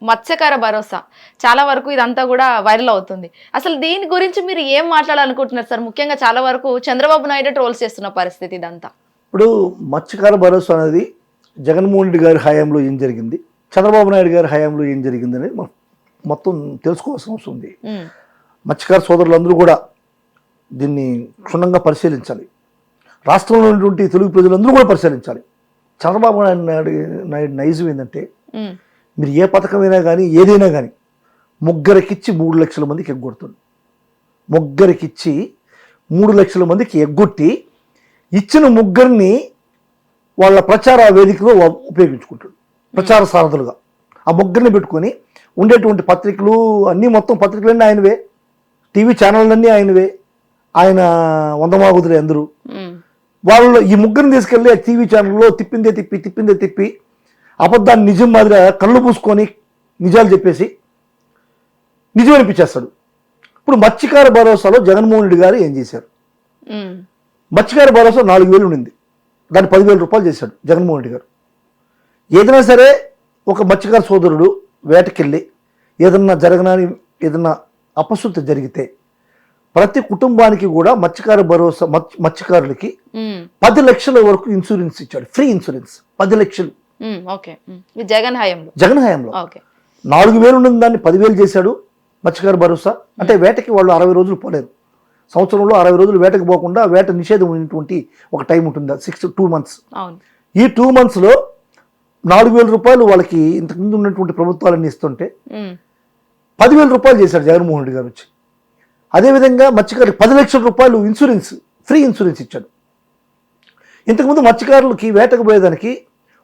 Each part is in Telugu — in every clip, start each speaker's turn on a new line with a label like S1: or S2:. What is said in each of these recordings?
S1: మత్స్యకార భరోసా చాలా వరకు ఇదంతా కూడా వైరల్ అవుతుంది. అసలు దీని గురించి మీరు ఏం మాట్లాడాలనుకుంటున్నారు సార్? ముఖ్యంగా చాలా వరకు చంద్రబాబు నాయుడు ట్రోల్స్ చేస్తున్న పరిస్థితి ఇదంతా.
S2: ఇప్పుడు మత్స్యకార భరోసా అనేది జగన్మోహన్ రెడ్డి గారి హయాంలో ఏం జరిగింది, చంద్రబాబు నాయుడు గారి హయాంలో ఏం జరిగింది అనేది మొత్తం తెలుసుకోవాల్సిన అవసరం ఉంది. మత్స్యకార సోదరులందరూ కూడా దీన్ని క్షుణ్ణంగా పరిశీలించాలి. రాష్ట్రంలో ఉన్నటువంటి తెలుగు ప్రజలందరూ కూడా పరిశీలించాలి. చంద్రబాబు నాయుడు నైజం ఏంటంటే, మీరు ఏ పథకమైనా కానీ ఏదైనా కానీ ముగ్గురికిచ్చి 3 లక్షల మందికి ఎగ్గొడుతుంది. ముగ్గురికిచ్చి 3 లక్షల మందికి ఎగ్గొట్టి ఇచ్చిన ముగ్గురిని వాళ్ళ ప్రచార వేదికలో ఉపయోగించుకుంటాడు, ప్రచార సారథులుగా. ఆ ముగ్గురిని పెట్టుకొని ఉండేటువంటి పత్రికలు అన్నీ, మొత్తం పత్రికలన్నీ ఆయనవే, టీవీ ఛానళ్ళన్నీ ఆయనవే, ఆయన వందమాగుతులే అందరూ. వాళ్ళు ఈ ముగ్గురిని తీసుకెళ్ళి ఆ టీవీ ఛానల్లో తిప్పిందే తిప్పి అబద్ధాన్ని నిజం మాదిరిగా కళ్ళు పూసుకొని నిజాలు చెప్పేసి నిజం అనిపించేస్తాడు. ఇప్పుడు మత్స్యకార భరోసాలో జగన్మోహన్ రెడ్డి గారు ఏం చేశారు? మత్స్యకార భరోసా 4,000 ఉండింది, దాన్ని 10,000 రూపాయలు చేశాడు జగన్మోహన్ రెడ్డి గారు. ఏదైనా సరే ఒక మత్స్యకార సోదరుడు వేటకెళ్ళి ఏదన్నా అపశృతి జరిగితే ప్రతి కుటుంబానికి కూడా మత్స్యకార భరోసా మత్స్యకారులకి 10 లక్షల వరకు ఇన్సూరెన్స్ ఇచ్చాడు, ఫ్రీ ఇన్సూరెన్స్ 10 లక్షలు.
S1: జగన్ హయాంలో
S2: 4,000 ఉండింది, దాన్ని 10,000 చేశాడు మత్స్యకార భరోసా. అంటే వేటకి వాళ్ళు 60 రోజులు పోలేరు. సంవత్సరంలో 60 రోజులు వేటకు పోకుండా వేట నిషేధం ఉన్నటువంటి ఒక టైం ఉంటుంది, 2 months. ఈ 2 monthsలో 4,000 రూపాయలు వాళ్ళకి ఇంతకుముందు ఉన్నటువంటి ప్రభుత్వాలన్నీ ఇస్తుంటే 10,000 రూపాయలు చేశాడు జగన్మోహన్ రెడ్డి గారు వచ్చి. అదేవిధంగా మత్స్యకారులకు 10 లక్షల రూపాయలు ఇన్సూరెన్స్, ఫ్రీ ఇన్సూరెన్స్ ఇచ్చాడు. ఇంతకుముందు మత్స్యకారులకి వేటకు పోయేదానికి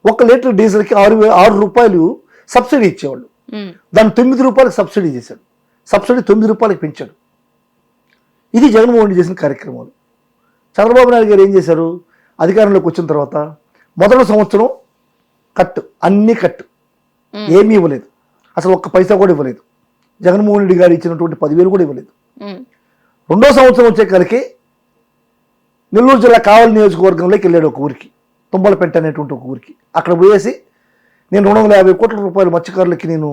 S2: 1 లీటర్ డీజిల్కి 6 రూపాయలు సబ్సిడీ ఇచ్చేవాళ్ళు, దాన్ని 9 రూపాయలకు సబ్సిడీ చేశాడు, సబ్సిడీ 9 రూపాయలకు పెంచాడు. ఇది జగన్మోహన్ రెడ్డి చేసిన కార్యక్రమాలు. చంద్రబాబు నాయుడు గారు ఏం చేశారు? అధికారంలోకి వచ్చిన తర్వాత మొదటి సంవత్సరం అన్ని కట్, ఏమీ ఇవ్వలేదు, అసలు 1 పైసా కూడా ఇవ్వలేదు. జగన్మోహన్ రెడ్డి గారు ఇచ్చినటువంటి 10,000 కూడా ఇవ్వలేదు. రెండో సంవత్సరం వచ్చేసరికి నెల్లూరు జిల్లా కావలి నియోజకవర్గంలోకి వెళ్ళాడు, ఒక ఊరికి, తుమ్మలపెంట అనేటువంటి ఒక ఊరికి. అక్కడ పోయేసి నేను 250 కోట్ల రూపాయలు మత్స్యకారులకి నేను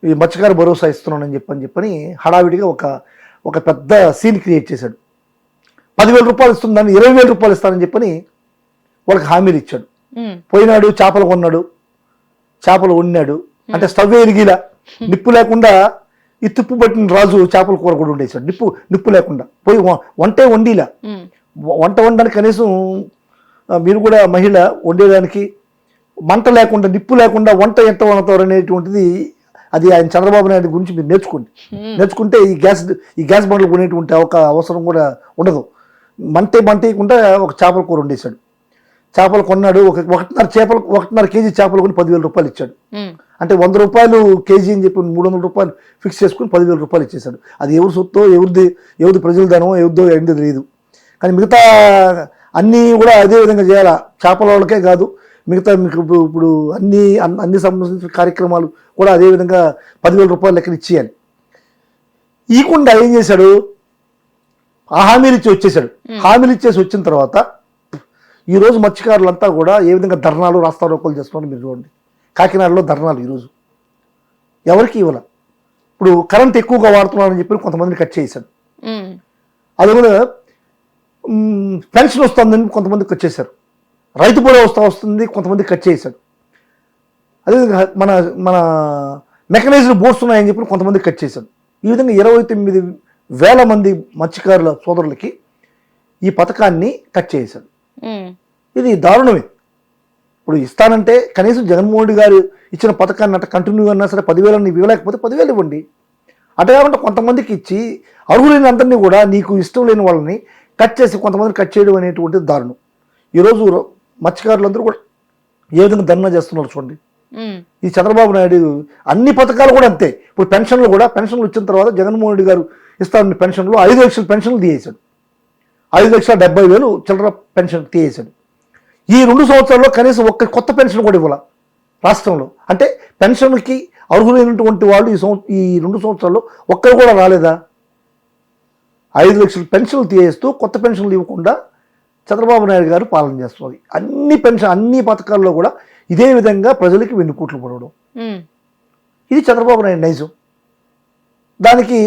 S2: ఈ మత్స్యకార భరోసా ఇస్తున్నానని చెప్పని హడావిడిగా ఒక పెద్ద సీన్ క్రియేట్ చేశాడు. 10,000 రూపాయలు ఇస్తుందని 20,000 రూపాయలు ఇస్తానని చెప్పని వాళ్ళకి హామీలు ఇచ్చాడు. పోయినాడు, చేపలు కొన్నాడు, చేపలు వండాడు. అంటే స్టవ్ ఎలిగిలా, నిప్పు లేకుండా ఈ తుప్పు పట్టిన రాజు చేపల కూర కూడా ఉండేసాడు, నిప్పు లేకుండా. పోయి వంటే వండిలా, వంట వండడానికి కనీసం మీరు కూడా మహిళ వండేదానికి మంట లేకుండా, నిప్పు లేకుండా వంట ఎంత వండుతారు అనేటువంటిది, అది ఆయన చంద్రబాబు నాయుడు గురించి మీరు నేర్చుకుంటే ఈ గ్యాస్ బండ్లు కొనేటువంటి ఒక అవసరం కూడా ఉండదు. మంటేయకుండా ఒక చేపల కూర వండేశాడు. చేపలు కొన్నాడు, 1.5 కేజీ చేపలు కొని 10,000 రూపాయలు ఇచ్చాడు. అంటే 100 రూపాయలు కేజీ అని చెప్పి 300 రూపాయలు ఫిక్స్ చేసుకుని 10,000 రూపాయలు ఇచ్చేశాడు. అది ఎవరి సొత్తో, ఎవరిది ప్రజల ధనమో ఎవరిదో ఏంటో తెలియదు. కానీ మిగతా అన్నీ కూడా అదే విధంగా చేయాలా. చేపల వాళ్ళకే కాదు, మిగతా మీకు ఇప్పుడు అన్ని సంబంధించిన కార్యక్రమాలు కూడా అదేవిధంగా 10,000 రూపాయలు లెక్కన ఇచ్చేయాలి. ఈకుండా ఏం చేశాడు? ఆ హామీలు ఇచ్చి వచ్చేసాడు. హామీలు ఇచ్చేసి వచ్చిన తర్వాత ఈరోజు మత్స్యకారులంతా కూడా ఏ విధంగా ధర్నాలు, రాస్తారోకోలు చేస్తున్నారు మీరు చూడండి. కాకినాడలో ధర్నాలు ఈరోజు ఎవరికి ఇవ్వాల. ఇప్పుడు కరెంట్ ఎక్కువగా వాడుతున్నారని చెప్పి కొంతమందిని కట్ చేశాడు. అది కూడా పెన్షన్ వస్తుందని కొంతమంది కట్ చేశారు. రైతు భరోసా వస్తుంది కొంతమంది కట్ చేశాడు. అదేవిధంగా మన మెకనైజ్డ్ బోట్స్ ఉన్నాయని చెప్పి కొంతమంది కట్ చేశాడు. ఈ విధంగా 29,000 మంది మత్స్యకారుల సోదరులకి ఈ పథకాన్ని కట్ చేశాడు. ఇది దారుణమే. ఇప్పుడు ఇస్తానంటే కనీసం జగన్మోహన్ రెడ్డి గారు ఇచ్చిన పథకాన్ని అట్లా కంటిన్యూ అన్నా సరే 10,000 ఇవ్వలేకపోతే 10,000 ఇవ్వండి. అటు కాకుండా కొంతమందికి ఇచ్చి అర్హులైన అందరినీ కూడా నీకు ఇష్టం లేని వాళ్ళని కట్ చేసి కొంతమందిని కట్ చేయడం అనేటువంటిది దారుణం. ఈరోజు మత్స్యకారులందరూ కూడా ఏ విధంగా ధర్నా చేస్తున్నారు చూడండి. ఈ చంద్రబాబు నాయుడు అన్ని పథకాలు కూడా అంతే. ఇప్పుడు పెన్షన్లు వచ్చిన తర్వాత జగన్మోహన్ రెడ్డి గారు ఇస్తారని పెన్షన్లు 5 లక్షల పెన్షన్లు తీసేశాడు. 5,70,000 చిల్లర పెన్షన్ తీసేశాడు. ఈ 2 సంవత్సరాల్లో కనీసం ఒక్క కొత్త పెన్షన్ కూడా ఇవ్వాల రాష్ట్రంలో. అంటే పెన్షన్కి అర్హులైనటువంటి వాళ్ళు ఈ 2 సంవత్సరాల్లో ఒక్కరు కూడా రాలేదా? 5 లక్షల పెన్షన్లు తీయేస్తూ కొత్త పెన్షన్లు ఇవ్వకుండా చంద్రబాబు నాయుడు గారు పాలన చేస్తున్నది. అన్ని పథకాల్లో కూడా ఇదే విధంగా ప్రజలకి వెన్నుపోట్లు పడవడం. ఇది చంద్రబాబు నాయుడు నైజం. దానికి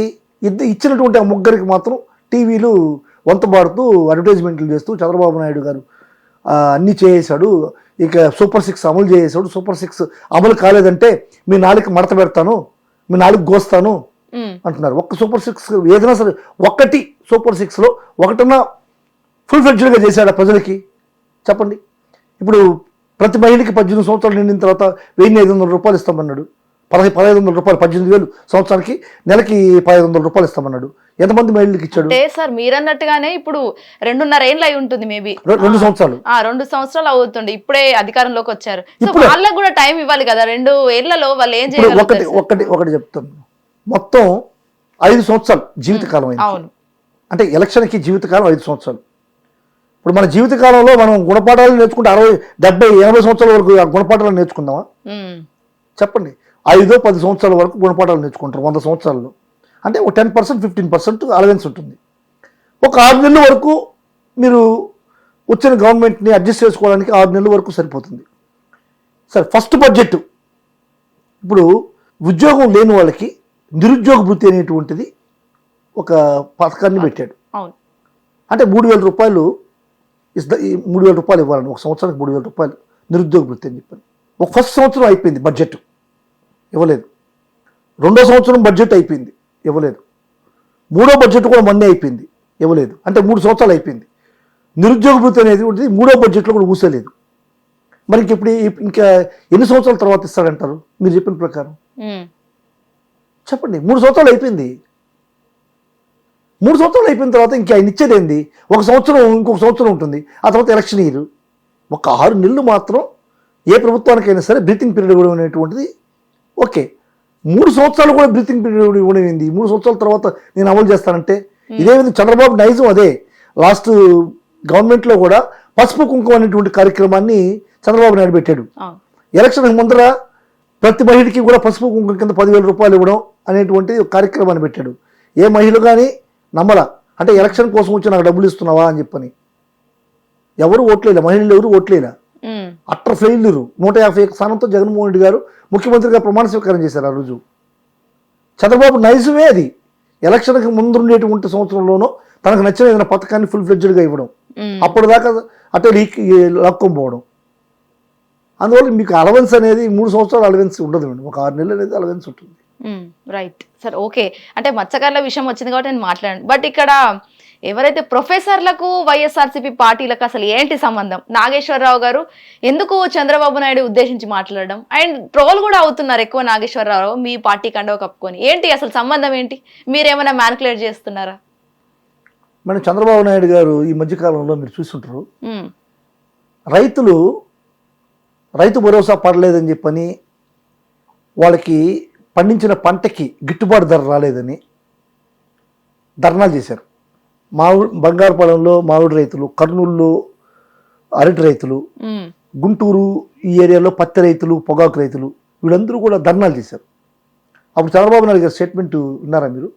S2: ఇచ్చినటువంటి ఆ ముగ్గురికి మాత్రం టీవీలు వంతబాడుతూ అడ్వర్టైజ్మెంట్లు చేస్తూ చంద్రబాబు నాయుడు గారు అన్నీ చేసేశాడు, ఇక సూపర్ 6 అమలు చేసేసాడు, సూపర్ 6 అమలు కాలేదంటే మీ నాలుగు మడత పెడతాను, మీ నాలుగు గోస్తాను అంటున్నారు. ఒక్క సూపర్ 6 ఏదైనా సరే ఒకటి సూపర్ 6లో ఒకటన్నా ఫుల్ ఫ్లెడ్జ్డ్గా చేశాడు ప్రజలకి చెప్పండి. ఇప్పుడు ప్రతి మహిళకి 18 సంవత్సరాలు నిండిన తర్వాత 1,500 రూపాయలు ఇస్తామన్నాడు. 1,500 రూపాయలు, 18,000 సంవత్సరానికి, నెలకి 1,500 రూపాయలు ఇస్తామన్నాడు. ఎంతమంది మహిళలకు ఇచ్చాడు?
S1: అంటే సార్ మీరు అన్నట్టుగానే ఇప్పుడు 2.5 ఏళ్ళు అయి ఉంటుంది, మేబీ
S2: 2 సంవత్సరాలు
S1: 2 సంవత్సరాలు అవుతుంది. ఇప్పుడే అధికారంలోకి వచ్చారు. సో వాళ్ళకు కూడా టైం ఇవ్వాలి కదా. 2 ఏళ్లలో వాళ్ళు ఏం చేయగలుగుతారు?
S2: ఒకటి చెప్తాను, మొత్తం 5 సంవత్సరాలు జీవితకాలం అయింది.
S1: అవును,
S2: అంటే ఎలక్షన్కి జీవితకాలం 5 సంవత్సరాలు. ఇప్పుడు మన జీవితకాలంలో మనం గుణపాఠాలు నేర్చుకుంటే 60, 70, 80 సంవత్సరాల వరకు ఆ గుణపాఠాలు నేర్చుకుందామా చెప్పండి? 5-10 సంవత్సరాల వరకు గుణపాఠాలు నేర్చుకుంటారు 100 సంవత్సరాల్లో. అంటే ఒక 10%, 15% అలవెన్స్ ఉంటుంది. ఒక 6 నెలల వరకు మీరు వచ్చిన గవర్నమెంట్ని అడ్జస్ట్ చేసుకోవడానికి 6 నెలల వరకు సరిపోతుంది. సరే, ఫస్ట్ బడ్జెట్ ఇప్పుడు ఉద్యోగం లేని వాళ్ళకి నిరుద్యోగ భృతి అనేటువంటిది ఒక పథకాన్ని పెట్టాడు. అంటే 3,000 రూపాయలు 3,000 రూపాయలు ఇవ్వాలని, ఒక సంవత్సరానికి 3,000 రూపాయలు నిరుద్యోగ భృతి అని చెప్పాను. ఒక ఫస్ట్ సంవత్సరం అయిపోయింది, బడ్జెట్ ఇవ్వలేదు. 2వ సంవత్సరం బడ్జెట్ అయిపోయింది, ఇవ్వలేదు. 3వ బడ్జెట్ కూడా మొన్నే అయిపోయింది, ఇవ్వలేదు. అంటే 3 సంవత్సరాలు అయిపోయింది. నిరుద్యోగ భృతి అనేది ఉంటుంది 3వ బడ్జెట్లో కూడా ఊసలేదు. మరి ఇప్పుడు ఇంకా ఎన్ని సంవత్సరాల తర్వాత ఇస్తాడంటారు మీరు చెప్పిన ప్రకారం? చెప్పండి. 3 సంవత్సరాలు అయిపోయింది. 3 సంవత్సరాలు అయిపోయిన తర్వాత ఇంకా ఆయన ఇచ్చేది ఏంది? ఒక సంవత్సరం, ఇంకొక సంవత్సరం ఉంటుంది, ఆ తర్వాత ఎలక్షన్ ఇయర్. ఒక 6 నెలలు మాత్రం ఏ ప్రభుత్వానికైనా సరే బ్రీతింగ్ పీరియడ్ ఇవ్వడం అనేటువంటిది ఓకే. 3 సంవత్సరాలు కూడా బ్రీతింగ్ పీరియడ్ ఇవ్వడం ఏంది? 3 సంవత్సరాల తర్వాత నేను అమలు చేస్తానంటే ఇదే విధంగా చంద్రబాబు నైజం అదే. లాస్ట్ గవర్నమెంట్లో కూడా పసుపు కుంకుమ అనేటువంటి కార్యక్రమాన్ని చంద్రబాబు నాయుడు పెట్టాడు. ఎలక్షన్ ముందర ప్రతి మహిళకి కూడా పసుపు కుంకుమ కింద 10,000 రూపాయలు ఇవ్వడం అనేటువంటి కార్యక్రమాన్ని పెట్టాడు. ఏ మహిళ కానీ నమ్మలా. అంటే ఎలక్షన్ కోసం వచ్చి నాకు డబ్బులు ఇస్తున్నావా అని చెప్పని ఎవరు ఓట్లేలా, మహిళలు ఎవరు ఓట్లేలా. Utter failure. 151 స్థానంతో జగన్మోహన్ రెడ్డి గారు ముఖ్యమంత్రిగా ప్రమాణ స్వీకారం చేశారు. ఆ రోజు చంద్రబాబు నైజమే అది. ఎలక్షన్కి ముందు ఉండేటువంటి సంవత్సరంలోనూ తనకు నచ్చిన ఏదైనా పథకాన్ని ఫుల్ ఫ్లెడ్జ్డ్గా ఇవ్వడం, అప్పుడు దాకా అటే లాక్కొని పోవడం. అందువల్ల మీకు అలవెన్స్ అనేది 3 సంవత్సరాలు అలవెన్స్ ఉండదు మేడం, ఒక 6 నెలలు అనేది అలవెన్స్ ఉంటుంది.
S1: Right sir, okay. అంటే మత్స్యకారుల విషయం వచ్చింది కాబట్టి నేను మాట్లాడాను. బట్ ఇక్కడ ఎవరైతే ప్రొఫెసర్లకు వైఎస్ఆర్సీపీ పార్టీలకు అసలు ఏంటి సంబంధం? నాగేశ్వరరావు గారు ఎందుకు చంద్రబాబు నాయుడు ఉద్దేశించి మాట్లాడడం, అండ్ ట్రోల్ కూడా అవుతున్నారు ఎక్కువ నాగేశ్వరరావు మీ పార్టీ కండవ కప్పుకొని. ఏంటి అసలు సంబంధం ఏంటి? మీరేమైనా మ్యానిపులేట్ చేస్తున్నారా?
S2: మేడం, చంద్రబాబు నాయుడు గారు ఈ మధ్యకాలంలో మీరు చూస్తుంటారు, రైతు భరోసా పడలేదని చెప్పని, వాళ్ళకి పండించిన పంటకి గిట్టుబాటు ధర రాలేదని ధర్నాలు చేశారు. బంగారుపాలెంలో మామిడి రైతులు, కర్నూలులో అరటి రైతులు, గుంటూరు ఈ ఏరియాలో పత్తి రైతులు, పొగాకు రైతులు, వీళ్ళందరూ కూడా ధర్నాలు చేశారు. అప్పుడు చంద్రబాబు నాయుడు గారి స్టేట్మెంట్ విన్నారా మీరు?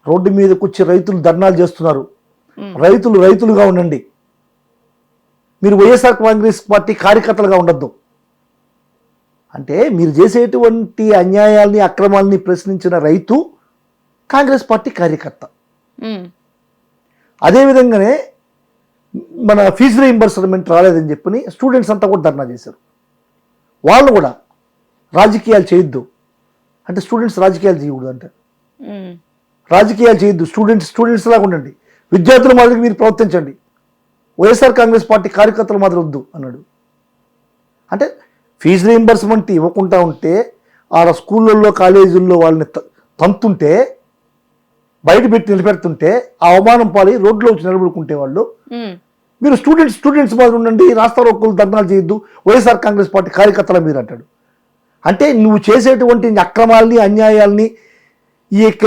S2: రోడ్డు మీదకి వచ్చి రైతులు ధర్నాలు చేస్తున్నారు, రైతులుగా ఉండండి, మీరు వైఎస్ఆర్ కాంగ్రెస్ పార్టీ కార్యకర్తలుగా ఉండొద్దు అంటే, మీరు చేసేటువంటి అన్యాయాల్ని, అక్రమాలని ప్రశ్నించిన రైతు కాంగ్రెస్ పార్టీ కార్యకర్త. అదేవిధంగానే మన ఫీజు రీయింబర్స్మెంట్ రాలేదని చెప్పని స్టూడెంట్స్ అంతా కూడా ధర్నా చేశారు. వాళ్ళు కూడా రాజకీయాలు చేయొద్దు అంటే, స్టూడెంట్స్ రాజకీయాలు చేయకూడదు అంటే, రాజకీయాలు చేయొద్దు, స్టూడెంట్స్ లాగా ఉండండి, విద్యార్థుల మాదిరి మీరు ప్రవర్తించండి, వైఎస్ఆర్ కాంగ్రెస్ పార్టీ కార్యకర్తలు మాత్రం వద్దు అన్నాడు. అంటే ఫీజు రీయింబర్స్మెంట్ ఇవ్వకుండా ఉంటే, ఆ స్కూళ్ళల్లో కాలేజీల్లో వాళ్ళని తంతుంటే, బయట పెట్టి నిలబెడుతుంటే, ఆ అవమానం పాలి రోడ్లో వచ్చి నిలబడుకుంటే వాళ్ళు, మీరు స్టూడెంట్స్ మాత్రం ఉండండి, రాస్తా రోక్కులు ధర్నాలు చేయొద్దు, వైఎస్ఆర్ కాంగ్రెస్ పార్టీ కార్యకర్తల మీరు అంటాడు. అంటే నువ్వు చేసేటువంటి అక్రమాలని, అన్యాయాల్ని, ఈ యొక్క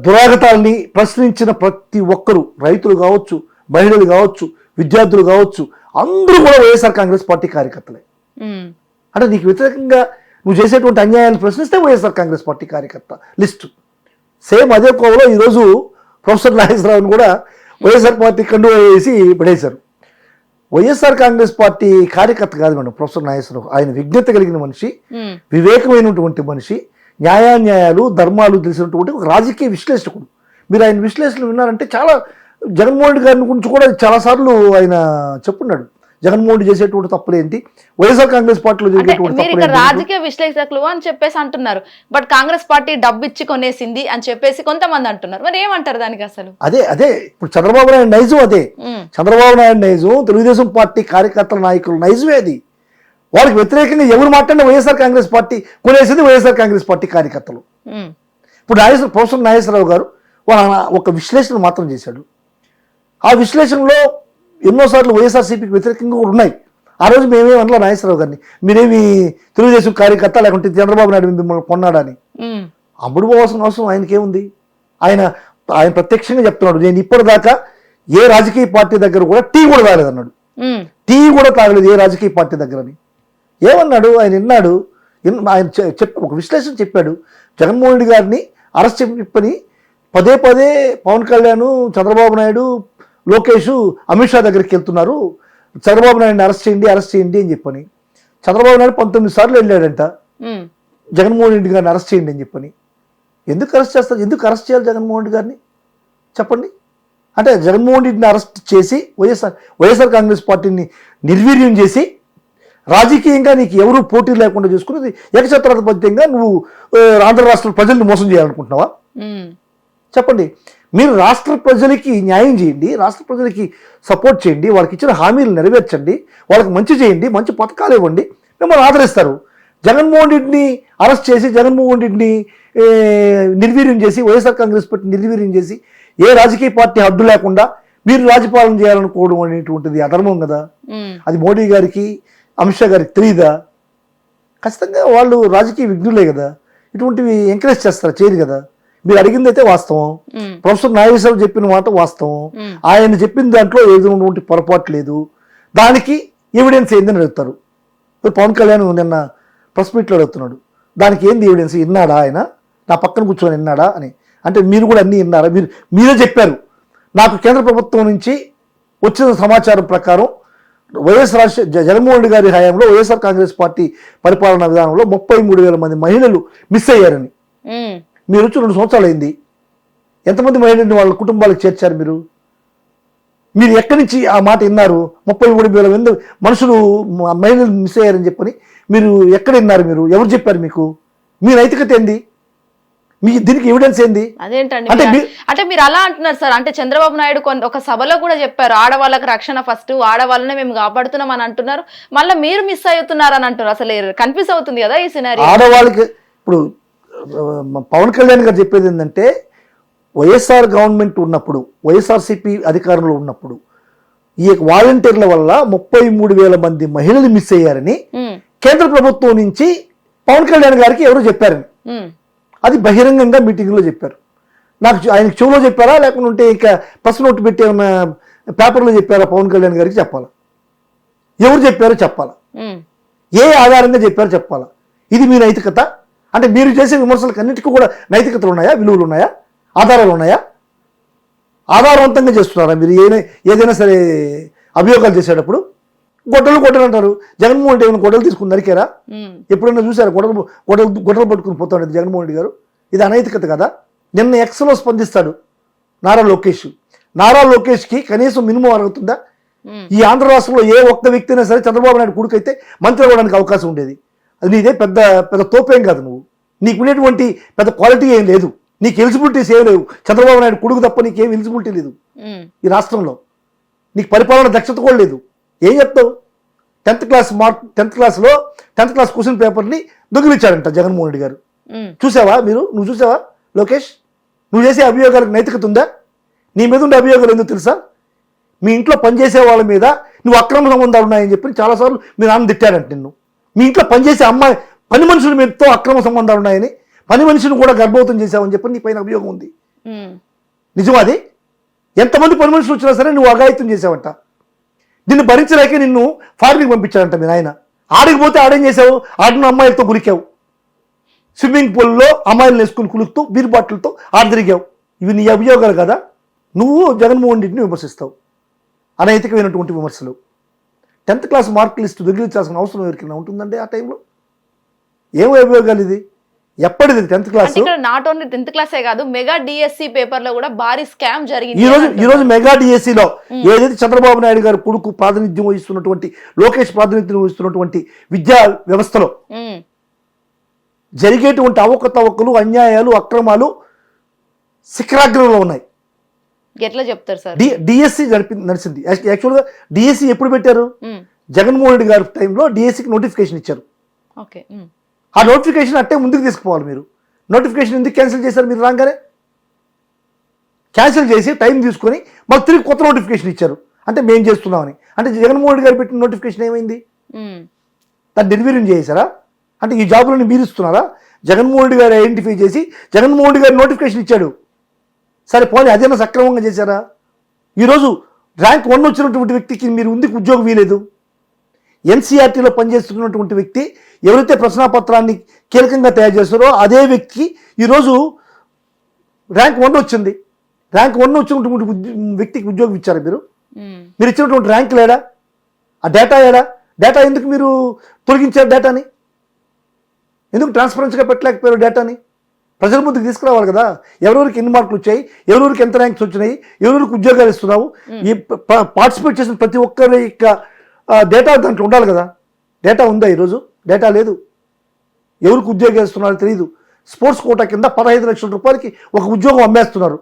S2: దురాగతాలని ప్రశ్నించిన ప్రతి ఒక్కరూ, రైతులు కావచ్చు, మహిళలు కావచ్చు, విద్యార్థులు కావచ్చు, అందరూ కూడా వైఎస్ఆర్ కాంగ్రెస్ పార్టీ కార్యకర్తలే. అంటే నీకు వ్యతిరేకంగా నువ్వు చేసేటువంటి అన్యాయాన్ని ప్రశ్నిస్తే వైఎస్ఆర్ కాంగ్రెస్ పార్టీ కార్యకర్త లిస్టు. సేమ్ అదే కోవలో ఈరోజు ప్రొఫెసర్ నాగేశ్వరరావుని కూడా వైఎస్ఆర్ పార్టీ కండువా వేసి పడేశారు. వైఎస్ఆర్ కాంగ్రెస్ పార్టీ కార్యకర్త కాదు మేడం ప్రొఫెసర్ నాగేశ్వరరావు. ఆయన విజ్ఞత కలిగిన మనిషి,
S1: ఉమ్,
S2: వివేకమైనటువంటి మనిషి, న్యాయాన్యాయాలు ధర్మాలు తెలిసినటువంటి ఒక రాజకీయ విశ్లేషకుడు. మీరు ఆయన విశ్లేషణలు విన్నారంటే చాలా జగన్మోహన్ రెడ్డి గారిని గురించి కూడా చాలాసార్లు ఆయన చెప్పున్నాడు. జగన్మోహన్ రెడ్డి చేసేటువంటి తప్పులేంటి, వైఎస్ఆర్ కాంగ్రెస్ పార్టీలో
S1: అంటే
S2: జరిగేటువంటి
S1: మీరు ఇక్కడ
S2: తప్పులేంటి.
S1: రాజకీయ విశ్లేషకులు అని చెప్పేసి అంటున్నారు, బట్ కాంగ్రెస్ పార్టీ డబ్బు ఇచ్చి కొనేసింది అని చెప్పేసి కొంతమంది అంటున్నారు. మరి ఏమంటారు దానికి అసలు?
S2: అదే ఇప్పుడు చంద్రబాబు నాయుడు నైజం అదే.
S1: ఉమ్,
S2: చంద్రబాబు నాయుడు నైజం, తెలుగుదేశం పార్టీ కార్యకర్తల నాయకుల నైజమే అది. వాళ్ళకి వ్యతిరేకంగా ఎవరు మాట్లాడినా వైఎస్ఆర్ కాంగ్రెస్ పార్టీ కొనేసింది వైఎస్ఆర్ కాంగ్రెస్ పార్టీ కార్యకర్తలు.
S1: ఉమ్,
S2: ఇప్పుడు ప్రొఫెసర్ నాగేశ్వరరావు గారు ఒక విశ్లేషణ మాత్రం చేశాడు. ఆ విశ్లేషణలో ఎన్నోసార్లు వైఎస్ఆర్సీపీకి వ్యతిరేకంగా కూడా ఉన్నాయి. ఆ రోజు మేమేమి అనలా నాగేశ్వరరావు గారిని, మీరేమి తెలుగుదేశం కార్యకర్త లేకుంటే చంద్రబాబు నాయుడు మిమ్మల్ని కొన్నాడని.
S1: ఉమ్,
S2: అమ్ముడు పోవాల్సిన అవసరం ఆయనకేముంది? ఆయన ప్రత్యక్షంగా చెప్తున్నాడు, నేను ఇప్పటిదాకా ఏ రాజకీయ పార్టీ దగ్గర కూడా టీ కూడా తాగలేదన్నాడు.
S1: ఉమ్,
S2: టీ కూడా తాగలేదు ఏ రాజకీయ పార్టీ దగ్గరని. ఏమన్నాడు ఆయన? విన్నాడు, ఆయన ఒక విశ్లేషణ చెప్పాడు. జగన్మోహన్ రెడ్డి గారిని అరెస్ట్ చెప్పని పదే పదే పవన్ కళ్యాణ్, చంద్రబాబు నాయుడు, లోకేష్, అమిత్ షా దగ్గరికి వెళ్తున్నారు, చంద్రబాబు నాయుడిని అరెస్ట్ చేయండి అని చెప్పని. చంద్రబాబు నాయుడు 19 సార్లు వెళ్ళాడంట
S1: ఉమ్,
S2: జగన్మోహన్ రెడ్డి గారిని అరెస్ట్ చేయండి అని చెప్పని. ఎందుకు అరెస్ట్ చేస్తారు? ఎందుకు అరెస్ట్ చేయాలి జగన్మోహన్ రెడ్డి గారిని చెప్పండి. అంటే జగన్మోహన్ రెడ్డిని అరెస్ట్ చేసి వైఎస్ఆర్ కాంగ్రెస్ పార్టీని నిర్వీర్యం చేసి రాజకీయంగా నీకు ఎవరు పోటీ లేకుండా చేసుకుని ఏకఛత్రాధిపత్యంగా నువ్వు ఆంధ్ర రాష్ట్ర ప్రజల్ని మోసం చేయాలనుకుంటున్నావా?
S1: ఉమ్,
S2: చెప్పండి. మీరు రాష్ట్ర ప్రజలకి న్యాయం చేయండి, రాష్ట్ర ప్రజలకి సపోర్ట్ చేయండి, వాళ్ళకి ఇచ్చిన హామీలు నెరవేర్చండి, వాళ్ళకి మంచి చేయండి, మంచి పథకాలు ఇవ్వండి, మిమ్మల్ని ఆదరిస్తారు. జగన్మోహన్ రెడ్డిని అరెస్ట్ చేసి జగన్మోహన్ రెడ్డిని నిర్వీర్యం చేసి వైఎస్ఆర్ కాంగ్రెస్ పార్టీ నిర్వీర్యం చేసి ఏ రాజకీయ పార్టీ హద్దు లేకుండా మీరు రాజపాలన చేయాలనుకోవడం అనేటువంటిది అధర్మం కదా.
S1: ఉమ్,
S2: అది మోడీ గారికి, అమిత్ షా గారికి తెలియదా? ఖచ్చితంగా వాళ్ళు రాజకీయ విఘ్నులే కదా, ఇటువంటివి ఎంకరేజ్ చేస్తారు, చేయరు కదా. మీరు అడిగింది అయితే వాస్తవం.
S1: ఉమ్,
S2: ప్రొఫెసర్ నాగేశ్వరరావు చెప్పిన మాట వాస్తవం.
S1: ఉమ్,
S2: ఆయన చెప్పిన దాంట్లో ఏదైనా పొరపాటు లేదు. దానికి ఎవిడెన్స్ ఏందని అడుగుతారు. పవన్ కళ్యాణ్ నిన్న ప్రెస్ మీట్లో అడుగుతున్నాడు, దానికి ఏంది ఎవిడెన్స్? విన్నాడా ఆయన? నా పక్కన కూర్చొని విన్నాడా అని. అంటే మీరు కూడా అన్నీ విన్నారా? మీరే చెప్పారు, నాకు కేంద్ర ప్రభుత్వం నుంచి వచ్చిన సమాచారం ప్రకారం జగన్మోహన్ రెడ్డి గారి హయాంలో వైఎస్ఆర్ కాంగ్రెస్ పార్టీ పరిపాలనా విధానంలో 33,000 మంది మహిళలు మిస్ అయ్యారని.
S1: ఉమ్,
S2: మీరు వచ్చి 2 సంవత్సరాలు అయింది. ఎంతమంది మహిళల్ని వాళ్ళ కుటుంబాలకు చేర్చారు మీరు? మీరు ఎక్కడి నుంచి ఆ మాట విన్నారు? 33,000 మంది మనుషులు మహిళలు మిస్ అయ్యారని చెప్పని మీరు ఎక్కడ విన్నారు? మీరు ఎవరు చెప్పారు మీకు? మీ నైతికత ఏంది? మీ దీనికి ఎవిడెన్స్ ఏంది?
S1: అదేంటండి
S2: అంటే
S1: అంటే మీరు అలా అంటున్నారు సార్. అంటే చంద్రబాబు నాయుడు ఒక సభలో కూడా చెప్పారు, ఆడవాళ్ళకి రక్షణ ఫస్ట్, ఆడవాళ్ళనే మేము కాపాడుతున్నాం అని అంటున్నారు. మళ్ళీ మీరు మిస్ అవుతున్నారు అని అంటారు. అసలు కన్ఫ్యూజ్ అవుతుంది కదా ఈ సినారీ.
S2: ఆడవాళ్ళకి ఇప్పుడు పవన్ కళ్యాణ్ గారు చెప్పేది ఏంటంటే, వైఎస్ఆర్ గవర్నమెంట్ ఉన్నప్పుడు, వైఎస్ఆర్సీపీ అధికారంలో ఉన్నప్పుడు ఈ వాలంటీర్ల వల్ల 33,000 మంది మహిళలు మిస్ అయ్యారని
S1: ఉమ్,
S2: కేంద్ర ప్రభుత్వం నుంచి పవన్ కళ్యాణ్ గారికి ఎవరు చెప్పారని.
S1: ఉమ్,
S2: అది బహిరంగంగా మీటింగ్లో చెప్పారు. నాకు ఆయనకు చెవులో చెప్పారా, లేకుంటే ఇక ప్రెస్ నోట్ పెట్టి ఏమన్నా పేపర్లో చెప్పారా? పవన్ కళ్యాణ్ గారికి చెప్పాలా? ఎవరు చెప్పారో చెప్పాలా?
S1: ఉమ్,
S2: ఏ ఆధారంగా చెప్పారో చెప్పాలా? ఇది మీ నైతికత? అంటే మీరు చేసే విమర్శలకు అన్నిటికీ కూడా నైతికతలు ఉన్నాయా, విలువలు ఉన్నాయా, ఆధారాలు ఉన్నాయా? ఆధారవంతంగా చేస్తున్నారా మీరు? ఏదైనా సరే అభియోగాలు చేసేటప్పుడు గొడ్డలు అంటారు. జగన్మోహన్ రెడ్డి ఏమైనా గొడ్డలు తీసుకుని నరికారా?
S1: ఉమ్,
S2: ఎప్పుడైనా చూసారా గొడ్డలు పట్టుకుని పోతాడు జగన్మోహన్ రెడ్డి గారు? ఇది అనైతికత కదా. నిన్న ఎక్స్లో స్పందిస్తాడు నారా లోకేష్కి కనీసం మినిమం అరుగుతుందా?
S1: ఉమ్,
S2: ఈ ఆంధ్ర రాష్ట్రంలో ఏ ఒక్క వ్యక్తి అయినా సరే చంద్రబాబు నాయుడు కొడుకైతే మంత్రి అవ్వడానికి అవకాశం ఉండేది. అది నీదే పెద్ద తోపేం కాదు. నీకు ఉండేటువంటి పెద్ద క్వాలిటీ ఏం లేదు, నీకు ఎలిజిబిలిటీస్ ఏం లేవు. చంద్రబాబు నాయుడు కొడుకు తప్ప నీకేం ఎలిజిబిలిటీ లేదు
S1: ఉమ్,
S2: ఈ రాష్ట్రంలో. నీకు పరిపాలన దక్షత కూడా లేదు. ఏం చెప్తావు? 10th క్లాస్ క్వశ్చన్ పేపర్ని దొంగిలించాడంట జగన్మోహన్ రెడ్డి గారు.
S1: ఉమ్,
S2: చూసావా నువ్వు చూసావా లోకేష్? నువ్వు చేసే అభియోగాలకు నైతికత ఉందా? నీ మీద ఉండే అభియోగాలు ఎందుకు తెలుసా? మీ ఇంట్లో పనిచేసే వాళ్ళ మీద నువ్వు అక్రమ సంబంధాలు ఉన్నాయని చెప్పి చాలాసార్లు మీ నాన్న తిట్టాడంట నిన్ను. మీ ఇంట్లో పనిచేసే పని మనుషుల మీదతో అక్రమ సంబంధాలు ఉన్నాయని, పని మనిషిని కూడా గర్భవతం చేశావని చెప్పి నీ పైన అభియోగం ఉంది.
S1: ఉమ్,
S2: నిజమాది? ఎంతమంది పని మనుషులు వచ్చినా సరే నువ్వు అఘాయిత్యం చేసావంట. నిన్ను భరించలేక నిన్ను ఫారిన్కి పంపించాడంట మీ నాయన. ఆడికి పోతే ఆడేం చేసావు? ఆడిన అమ్మాయిలతో కులికావు, స్విమ్మింగ్ పూల్లో అమ్మాయిలను వేసుకుని కులుకుతూ బీర్ బాటిల్తో తిరిగావు. ఇవి నీ అభియోగాలు కదా. నువ్వు జగన్మోహన్ రెడ్డిని విమర్శిస్తావు, అనైతికమైనటువంటి విమర్శలు. 10th క్లాస్ మార్క్ లిస్ట్ దొంగిలించాల్సిన అవసరం ఎవరికైనా ఉంటుందండి ఆ టైంలో? ఏం ఉపయోగాలు ఇది? ఎప్పటిది 10th క్లాస్?
S1: అంటే ఇక్కడ నాట్ ఓన్లీ 10th క్లాసే కాదు, మెగా డిఎస్సి పేపర్ లో కూడా భారీ స్కామ్ జరిగింది.
S2: ఈ రోజు మెగా డిఎస్సిలో ఏదైతే చంద్రబాబు నాయుడు గారు కొడుకు ప్రాతినిధ్యం వహిస్తున్నటువంటి, లోకేష్ ప్రాతినిధ్యం వహిస్తున్నటువంటి విద్యా వ్యవస్థలో జరిగేటువంటి అవకతవకలు, అన్యాయాలు, అక్రమాలు శిఖరాగ్రంలో ఉన్నాయి.
S1: ఎట్లా చెప్తారు సార్?
S2: డిఎస్సి నడిచింది. యాక్చువల్గా డిఎస్సి ఎప్పుడు పెట్టారు? జగన్మోహన్ రెడ్డి గారి టైంలో డిఎస్సికి నోటిఫికేషన్ ఇచ్చారు.
S1: ఓకే,
S2: ఆ నోటిఫికేషన్ అట్టే ముందుకు తీసుకుపోవాలి. మీరు నోటిఫికేషన్ ఎందుకు క్యాన్సిల్ చేశారు? మీరు రాగానే క్యాన్సిల్ చేసి టైం తీసుకొని మళ్ళీ తిరిగి కొత్త నోటిఫికేషన్ ఇచ్చారు. అంటే మేము చేస్తున్నామని. అంటే జగన్మోహన్ రెడ్డి గారు పెట్టిన నోటిఫికేషన్ ఏమైంది? దాన్ని నిర్వీర్యం చేశారా? అంటే ఈ జాబులను మీరు ఇస్తున్నారా? జగన్మోహన్ రెడ్డి గారు ఐడెంటిఫై చేసి జగన్మోహన్ రెడ్డి గారు నోటిఫికేషన్ ఇచ్చాడు. సరే పోనీ అదేనా సక్రమంగా చేశారా? ఈరోజు ర్యాంక్ 1 వచ్చినటువంటి వ్యక్తికి మీరు ఉందికి ఉద్యోగం వీలేదు. ఎన్సీఆర్టీలో పనిచేస్తున్నటువంటి వ్యక్తి ఎవరైతే ప్రశ్నాపత్రాన్ని కీలకంగా తయారు చేస్తారో అదే వ్యక్తికి ఈరోజు ర్యాంక్ 1 వచ్చింది. ర్యాంక్ 1 వచ్చినటువంటి వ్యక్తికి ఉద్యోగం ఇచ్చారు. మీరు ఇచ్చినటువంటి ర్యాంక్ లేడా? ఆ డేటా ఏడా? డేటా ఎందుకు మీరు తొలగించారు? డేటాని ఎందుకు ట్రాన్స్పరెన్స్గా పెట్టలేకపోయారు? డేటాని ప్రజల ముందుకు తీసుకురావాలి కదా. ఎవరెవరికి ఎన్ని మార్కులు వచ్చాయి, ఎవరెవరికి ఎంత ర్యాంక్స్ వచ్చినాయి, ఎవరెవరికి ఉద్యోగాలు ఇస్తున్నావు, ఈ పార్టిసిపేట్ చేసిన ప్రతి ఒక్కరి యొక్క డేటా దాంట్లో ఉండాలి కదా. డేటా ఉందా? ఈరోజు డేటా లేదు. ఎవరికి ఉద్యోగాలు ఇస్తున్నారో తెలియదు. స్పోర్ట్స్ కోటా కింద 15 లక్షల రూపాయలకి ఒక ఉద్యోగం అమ్మేస్తున్నారు.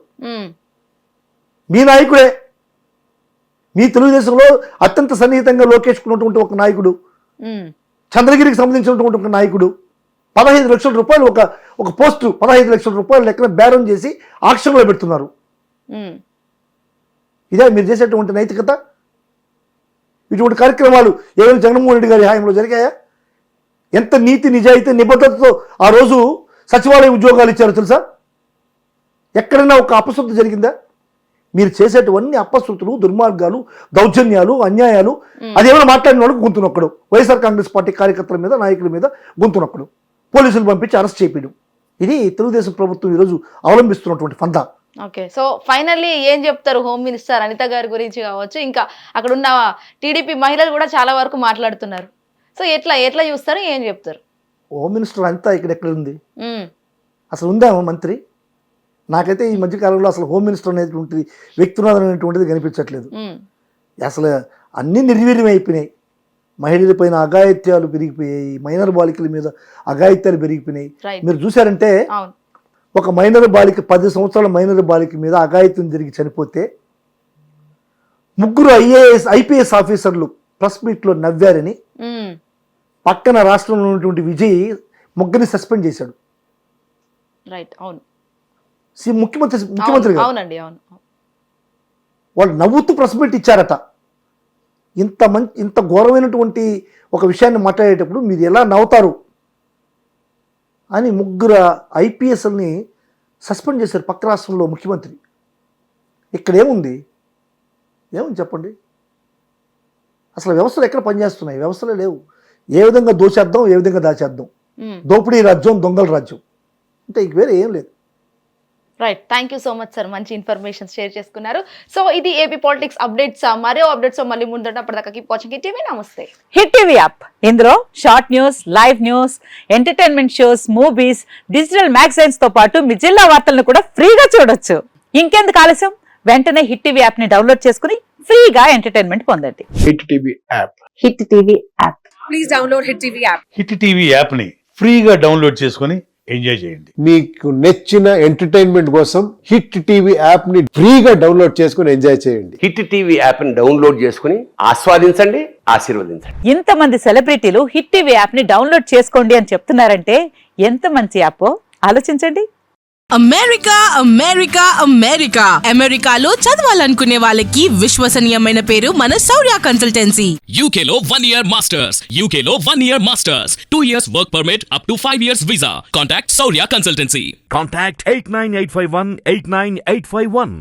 S2: మీ నాయకుడే, మీ తెలుగుదేశంలో అత్యంత సన్నిహితంగా లోకేష్ ఉన్నటువంటి ఒక నాయకుడు, చంద్రగిరికి సంబంధించినటువంటి ఒక నాయకుడు 15 లక్షల రూపాయలు ఒక పోస్టు 15 లక్షల రూపాయలు లెక్కన బేరం చేసి ఆక్షన్లో పెడుతున్నారు. ఇదే మీరు చేసేటువంటి నైతికత? ఇటువంటి కార్యక్రమాలు ఏమైనా జగన్మోహన్ రెడ్డి గారి హాయంలో జరిగాయా? ఎంత నీతి, నిజాయితీ, నిబద్ధతతో ఆ రోజు సచివాలయ ఉద్యోగాలు ఇచ్చారో తెలుసా? ఎక్కడైనా ఒక అపశృతి జరిగిందా? మీరు చేసేటువంటి అపశృతులు, దుర్మార్గాలు, దౌర్జన్యాలు, అన్యాయాలు అదేమైనా మాట్లాడిన వాళ్ళకి గొంతునొక్కడు. వైఎస్ఆర్ కాంగ్రెస్ పార్టీ కార్యకర్తల మీద, నాయకుల మీద గొంతునొక్కడు. పోలీసులు పంపించి అరెస్ట్ చేయడం. ఇది తెలుగుదేశం ప్రభుత్వం ఈరోజు అవలంబిస్తున్నటువంటి పందా.
S1: ఓకే, సో ఫైనల్లీ ఏం చెప్తారు హోమ్ మినిస్టర్ అనిత గారి గురించి కావచ్చు, ఇంకా అక్కడ ఉన్న టీడీపీ మహిళలు కూడా చాలా వరకు మాట్లాడుతున్నారు. సో ఎట్లా చూస్తారు, ఏం చెప్తారు?
S2: హోమ్ మినిస్టర్ అంతా ఎక్కడ ఉంది? అసలు ఉందా మంత్రి? నాకైతే ఈ మధ్యకాలంలో అసలు హోమ్ మినిస్టర్ అనేటువంటి వ్యక్తి అనేటువంటిది కనిపించట్లేదు. అసలు అన్ని నిర్వీర్యం అయిపోయినాయి. మహిళల పైన అఘాయిత్యాలు పెరిగిపోయాయి, మైనర్ బాలికల మీద అఘాయిత్యాలు పెరిగిపోయినాయి. మీరు చూసారంటే ఒక మైనర్ బాలిక 10 సంవత్సరాల మైనర్ బాలిక మీద అఘాయిత్యం జరిగి చనిపోతే 3 ఐపీఎస్ ఆఫీసర్లు ప్రెస్ మీట్లో నవ్వారని పక్కన రాష్ట్రంలో ఉన్నటువంటి విజయ్ ముగ్గురిని సస్పెండ్ చేశాడు. ముఖ్యమంత్రి వాళ్ళు నవ్వుతూ ప్రెస్ మీట్ ఇచ్చారట. ఇంత ఘోరమైనటువంటి ఒక విషయాన్ని మాట్లాడేటప్పుడు మీరు ఎలా నవ్వుతారు అని 3 ఐపీఎస్ని సస్పెండ్ చేశారు పక్క రాష్ట్రంలో ముఖ్యమంత్రి. ఇక్కడ ఏముంది చెప్పండి? అసలు వ్యవస్థలు ఎక్కడ పనిచేస్తున్నాయి? వ్యవస్థలే లేవు. ఏ విధంగా దోచేద్దాం, ఏ విధంగా దాచేద్దాం, దోపిడీ రాజ్యం, దొంగల రాజ్యం, అంటే ఇంక వేరే ఏం లేదు.
S1: Right, thank you so much sir, మంచి ఇన్ఫర్మేషన్ షేర్ చేసుకున్నారు. సో ఇది ఏపీ పాలిటిక్స్ అప్డేట్స్. మరో అప్డేట్స్ మళ్ళీ ముందు అప్పటిదాకా కీప్ వాచింగ్ హిట్ టీవీ. నమస్తే.
S3: హిట్ టీవీ యాప్, ఇందులో short news, live news, entertainment shows, movies, digital magazines తో పాటు మీ జిల్లా వార్తలను కూడా ఫ్రీగా చూడొచ్చు. ఇంకెందుకు ఆలస్యం, వెంటనే హిట్ టీవీ యాప్ ని డౌన్లోడ్ చేసుకుని ఫ్రీగా ఎంటర్టైన్మెంట్ పొందండి.
S4: Hit TV app.
S3: Hit TV app.
S5: Please download hit TV app.
S6: Hit TV app ని ఫ్రీగా డౌన్లోడ్ చేసుకుని ఎంజాయ్ చేయండి.
S4: మీకు నచ్చిన ఎంటర్టైన్మెంట్ కోసం హిట్ టీవీ యాప్ ని ఫ్రీగా డౌన్లోడ్ చేసుకుని ఎంజాయ్ చేయండి.
S7: హిట్ టీవీ యాప్ ని డౌన్లోడ్ చేసుకుని ఆస్వాదించండి, ఆశీర్వదించండి.
S3: ఇంతమంది సెలబ్రిటీలు హిట్ టీవీ యాప్ ని డౌన్లోడ్ చేసుకోండి అని చెప్తున్నారంటే ఎంత మంచి యాప్ ఆలోచించండి.
S5: అమెరికా అమెరికా అమెరికా అమెరికాలో చదవాలనుకునే వాళ్ళకి విశ్వసనీయమైన పేరు మన శౌర్య కన్సల్టెన్సీ.
S8: UK లో 1 year masters. UK లో 1 year masters. 2 years work permit up to 5 years visa. Contact Saurya Consultancy.
S9: Contact 89851 89851.